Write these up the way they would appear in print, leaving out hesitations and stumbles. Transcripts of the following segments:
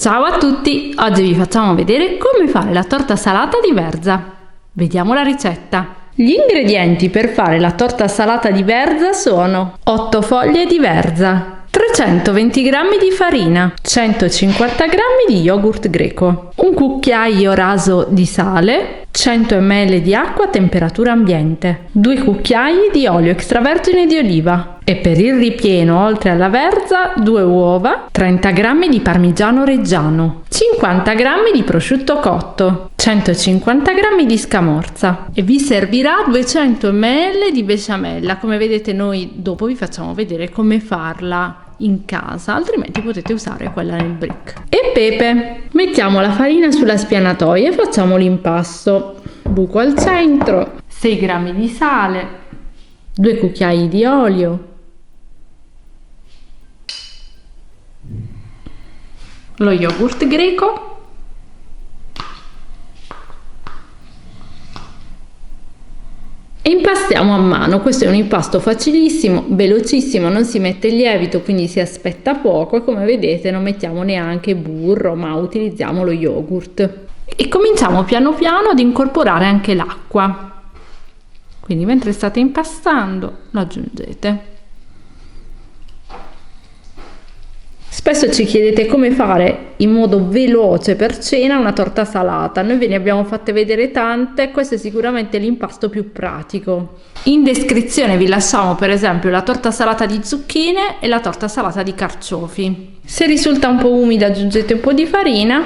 Ciao a tutti! Oggi vi facciamo vedere come fare la torta salata di verza. Vediamo la ricetta. Gli ingredienti per fare la torta salata di verza sono 8 foglie di verza, 320 g di farina, 150 g di yogurt greco, un cucchiaio raso di sale, 100 ml di acqua a temperatura ambiente, 2 cucchiai di olio extravergine di oliva e per il ripieno, oltre alla verza, 2 uova, 30 g di parmigiano reggiano, 50 g di prosciutto cotto, 150 g di scamorza e vi servirà 200 ml di besciamella. Come vedete noi dopo vi facciamo vedere come farla in casa, altrimenti potete usare quella nel brick. E pepe. Mettiamo la farina sulla spianatoia e facciamo l'impasto. Buco al centro, 6 g di sale, 2 cucchiai di olio, lo yogurt greco, e impastiamo a mano. Questo è un impasto facilissimo, velocissimo, non si mette il lievito, quindi si aspetta poco e come vedete non mettiamo neanche burro, ma utilizziamo lo yogurt. E cominciamo piano piano ad incorporare anche l'acqua. Quindi mentre state impastando lo aggiungete. Spesso ci chiedete come fare in modo veloce per cena una torta salata. Noi ve ne abbiamo fatte vedere tante, questo è sicuramente l'impasto più pratico. In descrizione vi lasciamo per esempio la torta salata di zucchine e la torta salata di carciofi. Se risulta un po' umida aggiungete un po' di farina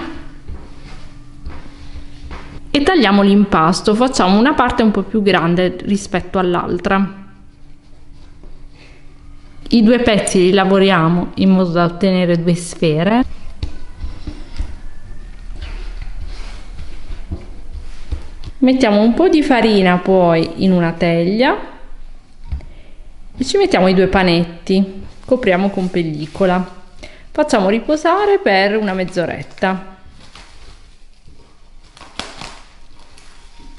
e tagliamo l'impasto. Facciamo una parte un po' più grande rispetto all'altra. I due pezzi li lavoriamo in modo da ottenere 2 sfere. Mettiamo un po' di farina poi in una teglia e ci mettiamo i 2 panetti, copriamo con pellicola, facciamo riposare per una mezz'oretta.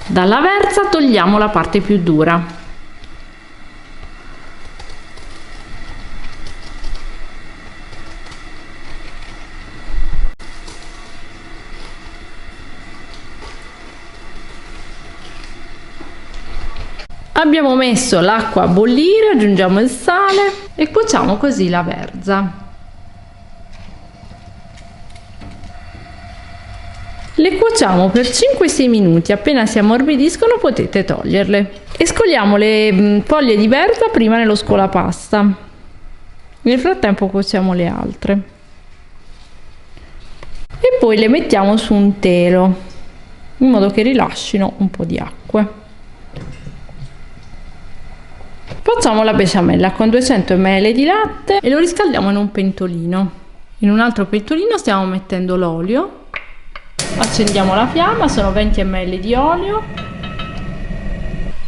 Dalla verza togliamo la parte più dura. Abbiamo messo l'acqua a bollire, aggiungiamo il sale e cuociamo così la verza. Le cuociamo per 5-6 minuti, appena si ammorbidiscono potete toglierle. E scoliamo le foglie di verza prima nello scolapasta. Nel frattempo cuociamo le altre. E poi le mettiamo su un telo, in modo che rilascino un po' di acqua. Facciamo la besciamella con 200 ml di latte e lo riscaldiamo in un pentolino. In un altro pentolino stiamo mettendo l'olio. Accendiamo la fiamma, sono 20 ml di olio.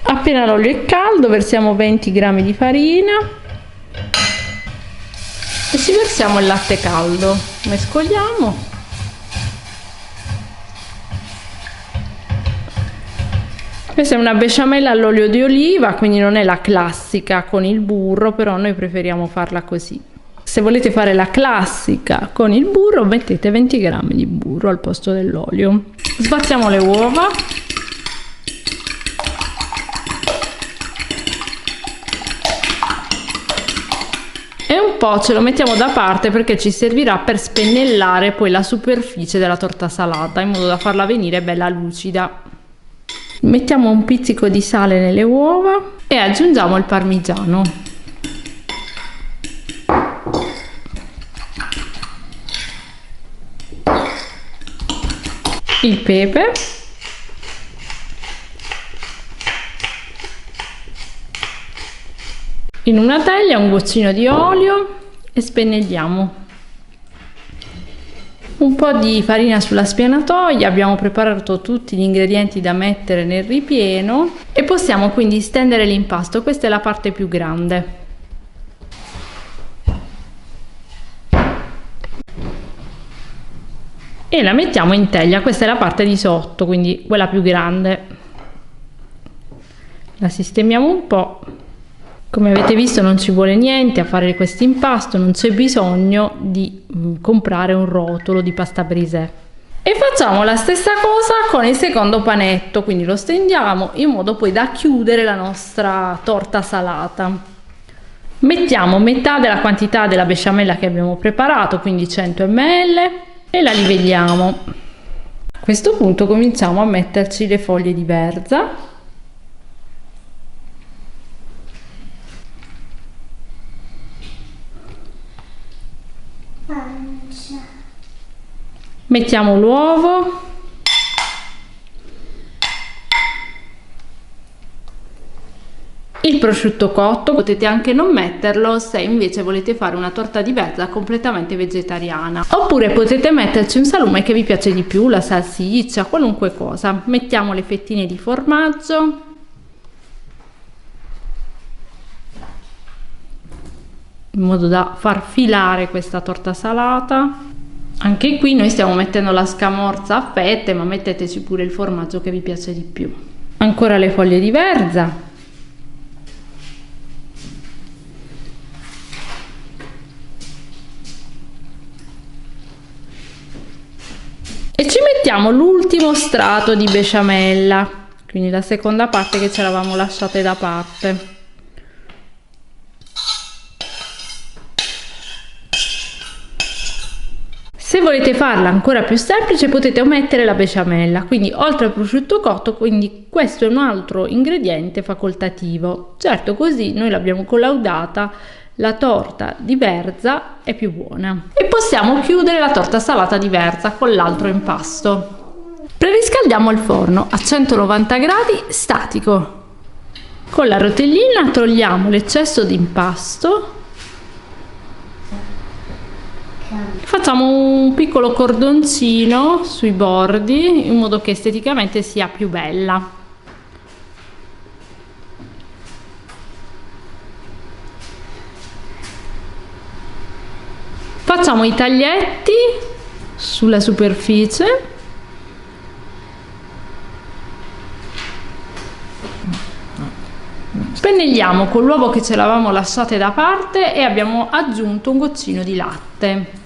Appena l'olio è caldo versiamo 20 g di farina e ci versiamo il latte caldo. Mescoliamo. Questa è una besciamella all'olio di oliva, quindi non è la classica con il burro, però noi preferiamo farla così. Se volete fare la classica con il burro, mettete 20 g di burro al posto dell'olio. Sbattiamo le uova. E un po' ce lo mettiamo da parte perché ci servirà per spennellare poi la superficie della torta salata, in modo da farla venire bella lucida. Mettiamo un pizzico di sale nelle uova e aggiungiamo il parmigiano. Il pepe. In una teglia un goccino di olio e spennelliamo. Un po' di farina sulla spianatoia, abbiamo preparato tutti gli ingredienti da mettere nel ripieno e possiamo quindi stendere l'impasto. Questa è la parte più grande. E la mettiamo in teglia, questa è la parte di sotto, quindi quella più grande. La sistemiamo un po' Come avete visto non ci vuole niente a fare questo impasto, non c'è bisogno di comprare un rotolo di pasta brisè. E facciamo la stessa cosa con il secondo panetto, quindi lo stendiamo in modo poi da chiudere la nostra torta salata. Mettiamo metà della quantità della besciamella che abbiamo preparato, quindi 100 ml, e la livelliamo. A questo punto cominciamo a metterci le foglie di verza. Mettiamo l'uovo, il prosciutto cotto, potete anche non metterlo se invece volete fare una torta di verza completamente vegetariana, oppure potete metterci un salume che vi piace di più, la salsiccia, qualunque cosa. Mettiamo le fettine di formaggio, in modo da far filare questa torta salata. Anche qui noi stiamo mettendo la scamorza a fette, ma metteteci pure il formaggio che vi piace di più. Ancora le foglie di verza. E ci mettiamo l'ultimo strato di besciamella, quindi la seconda parte che ci eravamo lasciate da parte. Se volete farla ancora più semplice potete omettere la besciamella, quindi oltre al prosciutto cotto, quindi questo è un altro ingrediente facoltativo. Certo, così noi l'abbiamo collaudata, la torta di verza è più buona. E possiamo chiudere la torta salata di verza con l'altro impasto. Preriscaldiamo il forno a 190 gradi statico. Con la rotellina togliamo l'eccesso di impasto. Facciamo un piccolo cordoncino sui bordi in modo che esteticamente sia più bella. Facciamo i taglietti sulla superficie. Spennelliamo con l'uovo che ce l'avamo lasciate da parte e abbiamo aggiunto un goccino di latte,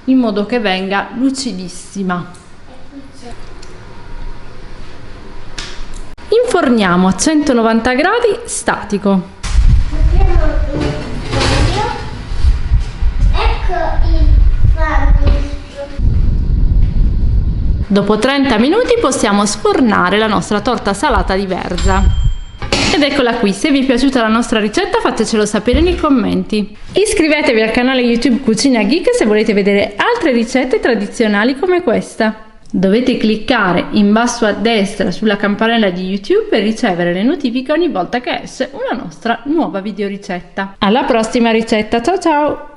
in modo che venga lucidissima. Inforniamo a 190 gradi statico. Ecco il forno. Dopo 30 minuti possiamo sfornare la nostra torta salata di verza. Ed eccola qui, se vi è piaciuta la nostra ricetta fatecelo sapere nei commenti. Iscrivetevi al canale YouTube Cucina Geek se volete vedere altre ricette tradizionali come questa. Dovete cliccare in basso a destra sulla campanella di YouTube per ricevere le notifiche ogni volta che esce una nostra nuova videoricetta. Alla prossima ricetta, ciao ciao!